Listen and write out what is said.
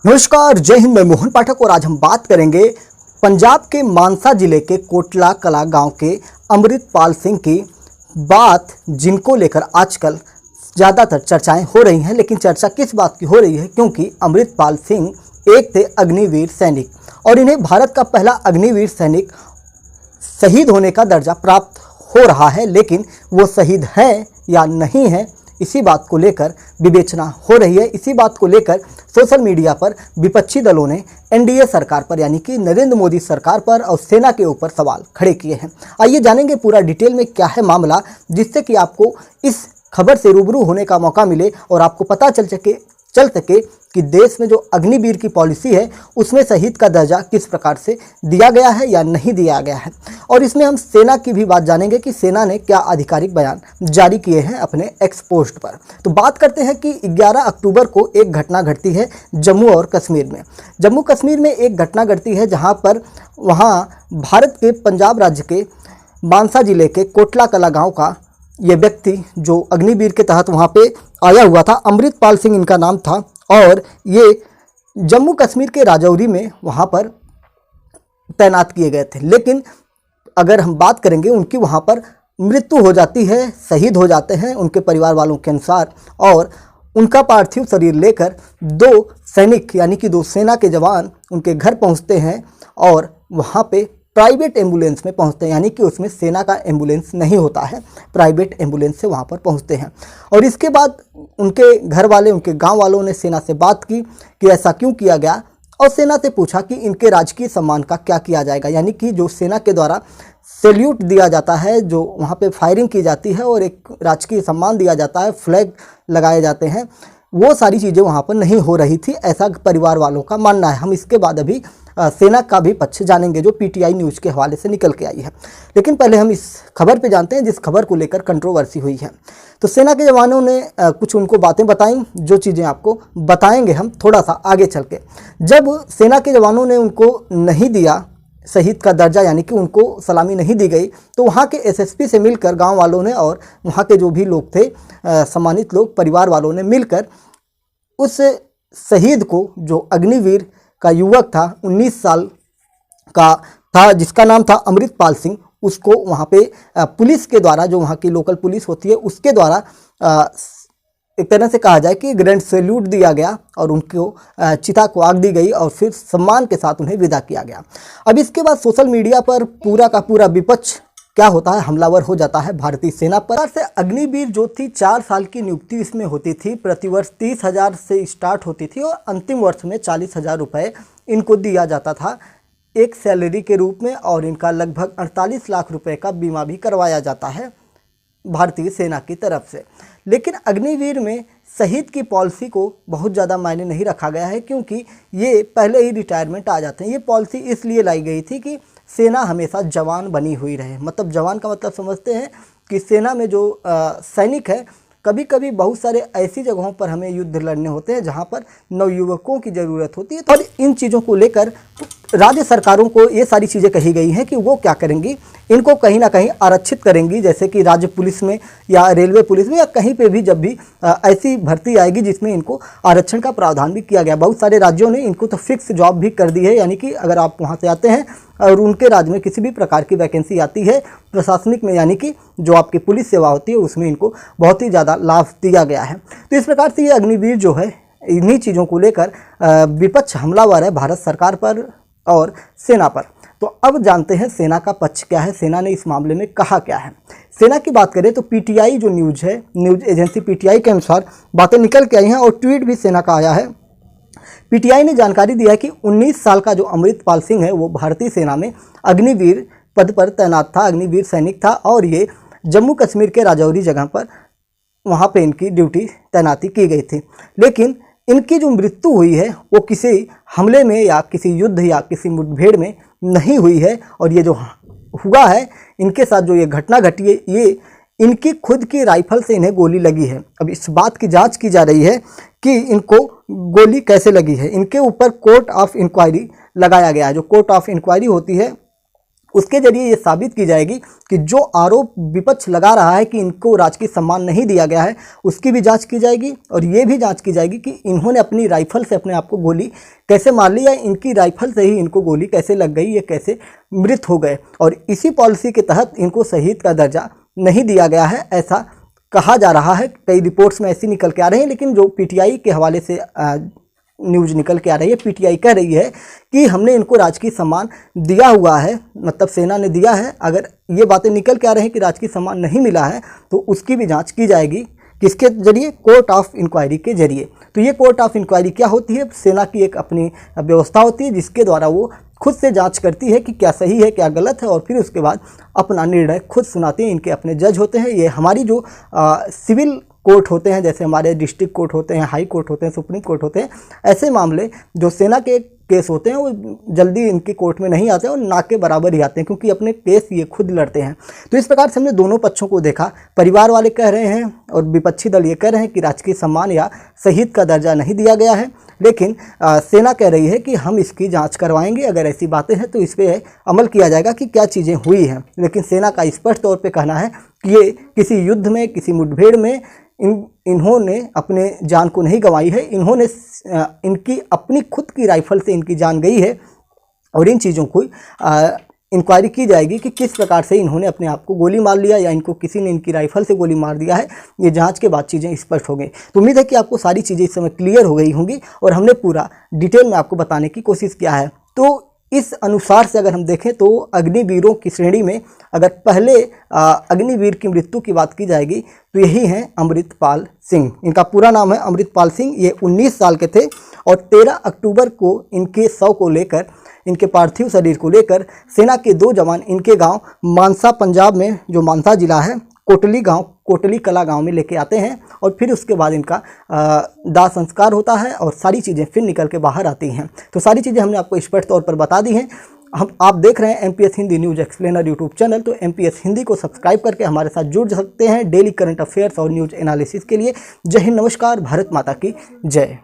नमस्कार, जय हिंद। मैं मोहन पाठक और आज हम बात करेंगे पंजाब के मानसा जिले के कोटला कला गांव के अमृतपाल सिंह की बात, जिनको लेकर आजकल ज़्यादातर चर्चाएं हो रही हैं। लेकिन चर्चा किस बात की हो रही है? क्योंकि अमृतपाल सिंह एक थे अग्निवीर सैनिक और इन्हें भारत का पहला अग्निवीर सैनिक शहीद होने का दर्जा प्राप्त हो रहा है। लेकिन वो शहीद हैं या नहीं हैं, इसी बात को लेकर विवेचना हो रही है। इसी बात को लेकर सोशल मीडिया पर विपक्षी दलों ने एनडीए सरकार पर यानी कि नरेंद्र मोदी सरकार पर और सेना के ऊपर सवाल खड़े किए हैं। आइए जानेंगे पूरा डिटेल में क्या है मामला, जिससे कि आपको इस खबर से रूबरू होने का मौका मिले और आपको पता चल सके कि देश में जो अग्निवीर की पॉलिसी है उसमें शहीद का दर्जा किस प्रकार से दिया गया है या नहीं दिया गया है। और इसमें हम सेना की भी बात जानेंगे कि सेना ने क्या आधिकारिक बयान जारी किए हैं अपने एक्स पोस्ट पर। तो बात करते हैं कि 11 अक्टूबर को एक घटना घटती है जम्मू और कश्मीर में। जम्मू कश्मीर में एक घटना घटती है जहां पर भारत के पंजाब राज्य के मानसा जिले के कोटला कला गाँव का ये व्यक्ति जो अग्निवीर के तहत वहाँ पे आया हुआ था, अमृतपाल सिंह इनका नाम था, और ये जम्मू कश्मीर के राजौरी में वहाँ पर तैनात किए गए थे। लेकिन अगर हम बात करेंगे, उनकी वहाँ पर मृत्यु हो जाती है, शहीद हो जाते हैं उनके परिवार वालों के अनुसार। और उनका पार्थिव शरीर लेकर 2 सैनिक यानी कि 2 सेना के जवान उनके घर पहुँचते हैं और वहाँ पे प्राइवेट एम्बुलेंस में पहुंचते हैं, यानी कि उसमें सेना का एम्बुलेंस नहीं होता है, प्राइवेट एम्बुलेंस से वहां पर पहुंचते हैं। और इसके बाद उनके घर वाले, उनके गांव वालों ने सेना से बात की कि ऐसा क्यों किया गया, और सेना से पूछा कि इनके राजकीय सम्मान का क्या किया जाएगा। यानी कि जो सेना के द्वारा सैल्यूट दिया जाता है, जो वहाँ पर फायरिंग की जाती है और एक राजकीय सम्मान दिया जाता है, फ्लैग लगाए जाते हैं, वो सारी चीज़ें वहाँ पर नहीं हो रही थी, ऐसा परिवार वालों का मानना है। हम इसके बाद अभी सेना का भी पक्ष जानेंगे जो पीटीआई न्यूज़ के हवाले से निकल के आई है। लेकिन पहले हम इस खबर पे जानते हैं जिस खबर को लेकर कंट्रोवर्सी हुई है। तो सेना के जवानों ने कुछ उनको बातें बताई, जो चीज़ें आपको बताएंगे हम थोड़ा सा आगे चल के। जब सेना के जवानों ने उनको नहीं दिया शहीद का दर्जा, यानी कि उनको सलामी नहीं दी गई, तो वहाँ के एसएसपी से मिलकर गाँव वालों ने और वहाँ के जो भी लोग थे, सम्मानित लोग, परिवार वालों ने मिलकर उस शहीद को, जो अग्निवीर का युवक था, 19 साल का था, जिसका नाम था अमृतपाल सिंह, उसको वहाँ पे पुलिस के द्वारा, जो वहाँ की लोकल पुलिस होती है उसके द्वारा एक तरह से कहा जाए कि ग्रैंड सैल्यूट दिया गया और उनको चिता को आग दी गई और फिर सम्मान के साथ उन्हें विदा किया गया। अब इसके बाद सोशल मीडिया पर पूरा का पूरा विपक्ष क्या होता है, हमलावर हो जाता है भारतीय सेना पर। से अग्निवीर जो थी 4 साल की नियुक्ति इसमें होती थी, प्रतिवर्ष 30,000 से स्टार्ट होती थी और अंतिम वर्ष में 40,000 रुपये इनको दिया जाता था एक सैलरी के रूप में, और इनका लगभग 48 लाख रुपए का बीमा भी करवाया जाता है भारतीय सेना की तरफ से। लेकिन अग्निवीर में शहीद की पॉलिसी को बहुत ज़्यादा मायने नहीं रखा गया है, क्योंकि ये पहले ही रिटायरमेंट आ जाते हैं। ये पॉलिसी इसलिए लाई गई थी कि सेना हमेशा जवान बनी हुई रहे। मतलब जवान का मतलब समझते हैं कि सेना में जो सैनिक है, कभी कभी बहुत सारे ऐसी जगहों पर हमें युद्ध लड़ने होते हैं जहां पर नवयुवकों की ज़रूरत होती है। और इन चीज़ों को लेकर राज्य सरकारों को ये सारी चीज़ें कही गई हैं कि वो क्या करेंगी, इनको कहीं ना कहीं आरक्षित करेंगी, जैसे कि राज्य पुलिस में या रेलवे पुलिस में या कहीं पे भी जब भी ऐसी भर्ती आएगी जिसमें इनको आरक्षण का प्रावधान भी किया गया। बहुत सारे राज्यों ने इनको तो फिक्स जॉब भी कर दी है, यानी कि अगर आप वहाँ से आते हैं और उनके राज्य में किसी भी प्रकार की वैकेंसी आती है प्रशासनिक में, यानी कि जो आपकी पुलिस सेवा होती है, उसमें इनको बहुत ही ज़्यादा लाभ दिया गया है। तो इस प्रकार से ये अग्निवीर जो है, इन्हीं चीज़ों को लेकर विपक्ष हमलावर है भारत सरकार पर और सेना पर। तो अब जानते हैं सेना का पक्ष क्या है, सेना ने इस मामले में कहा क्या है। सेना की बात करें तो पीटीआई जो न्यूज़ है, न्यूज़ एजेंसी पीटीआई के अनुसार बातें निकल के आई हैं और ट्वीट भी सेना का आया है। पीटीआई ने जानकारी दिया है कि 19 साल का जो अमृतपाल सिंह है वो भारतीय सेना में अग्निवीर पद पर तैनात था, अग्निवीर सैनिक था, और ये जम्मू कश्मीर के राजौरी जगह पर वहाँ पे इनकी ड्यूटी तैनाती की गई थी। लेकिन इनकी जो मृत्यु हुई है वो किसी हमले में या किसी युद्ध या किसी मुठभेड़ में नहीं हुई है, और ये जो हुआ है, इनके साथ जो ये घटना घटी है, ये इनकी खुद की राइफल से इन्हें गोली लगी है। अब इस बात की जांच की जा रही है कि इनको गोली कैसे लगी है। इनके ऊपर कोर्ट ऑफ इंक्वायरी लगाया गया है। जो कोर्ट ऑफ इंक्वायरी होती है उसके जरिए ये साबित की जाएगी कि जो आरोप विपक्ष लगा रहा है कि इनको राजकीय सम्मान नहीं दिया गया है, उसकी भी जांच की जाएगी। और ये भी जांच की जाएगी कि इन्होंने अपनी राइफल से अपने आप को गोली कैसे मार ली, या इनकी राइफल से ही इनको गोली कैसे लग गई, ये कैसे मृत हो गए। और इसी पॉलिसी के तहत इनको शहीद का दर्जा नहीं दिया गया है, ऐसा कहा जा रहा है। कई रिपोर्ट्स में ऐसी निकल के आ रही हैं, लेकिन जो पीटीआई के हवाले से न्यूज़ निकल के आ रही है, पीटीआई कह रही है कि हमने इनको राजकीय सम्मान दिया हुआ है, मतलब सेना ने दिया है। अगर ये बातें निकल के आ रही हैं कि राजकीय सम्मान नहीं मिला है, तो उसकी भी जांच की जाएगी। किसके जरिए? कोर्ट ऑफ इंक्वायरी के जरिए। तो ये कोर्ट ऑफ इंक्वायरी क्या होती है? सेना की एक अपनी व्यवस्था होती है जिसके द्वारा वो खुद से जांच करती है कि क्या सही है क्या गलत है, और फिर उसके बाद अपना निर्णय खुद सुनाते हैं। इनके अपने जज होते हैं। ये हमारी जो सिविल कोर्ट होते हैं, जैसे हमारे डिस्ट्रिक्ट कोर्ट होते हैं, हाई कोर्ट होते हैं, सुप्रीम कोर्ट होते हैं, ऐसे मामले जो सेना के केस होते हैं वो जल्दी इनके कोर्ट में नहीं आते और ना के बराबर ही आते हैं, क्योंकि अपने केस ये खुद लड़ते हैं। तो इस प्रकार से हमने दोनों पक्षों को देखा। परिवार वाले कह रहे हैं और विपक्षी दल ये कह रहे हैं कि राजकीय सम्मान या शहीद का दर्जा नहीं दिया गया है, लेकिन सेना कह रही है कि हम इसकी जांच करवाएंगे। अगर ऐसी बातें हैं तो इस पर अमल किया जाएगा कि क्या चीज़ें हुई हैं। लेकिन सेना का स्पष्ट तौर पे कहना है कि ये किसी युद्ध में, किसी मुठभेड़ में इन्होंने अपने जान को नहीं गंवाई है। इन्होंने इनकी अपनी खुद की राइफल से इनकी जान गई है। और इन चीज़ों को इंक्वायरी की जाएगी कि किस प्रकार से इन्होंने अपने आप को गोली मार लिया या इनको किसी ने इनकी राइफल से गोली मार दिया है। ये जांच के बाद चीज़ें स्पष्ट हो गई। तो उम्मीद है कि आपको सारी चीज़ें इस समय क्लियर हो गई होंगी और हमने पूरा डिटेल में आपको बताने की कोशिश किया है। तो इस अनुसार से अगर हम देखें तो अग्निवीरों की श्रेणी में अगर पहले अग्निवीर की मृत्यु की बात की जाएगी तो यही हैं अमृतपाल सिंह। इनका पूरा नाम है अमृतपाल सिंह। ये 19 साल के थे और 13 अक्टूबर को इनके शव को लेकर, इनके पार्थिव शरीर को लेकर सेना के 2 जवान इनके गांव मानसा, पंजाब में जो मानसा जिला है, कोटली कला गांव में लेके आते हैं। और फिर उसके बाद इनका दाह संस्कार होता है और सारी चीज़ें फिर निकल के बाहर आती हैं। तो सारी चीज़ें हमने आपको स्पष्ट तौर पर बता दी हैं। आप देख रहे हैं MPS Hindi news explainer YouTube channel. तो एमपीएस हिंदी को सब्सक्राइब करके हमारे साथ जुड़ सकते हैं डेली करंट अफेयर्स और न्यूज़ एनालिसिस के लिए। जय हिंद, नमस्कार, भारत माता की जय।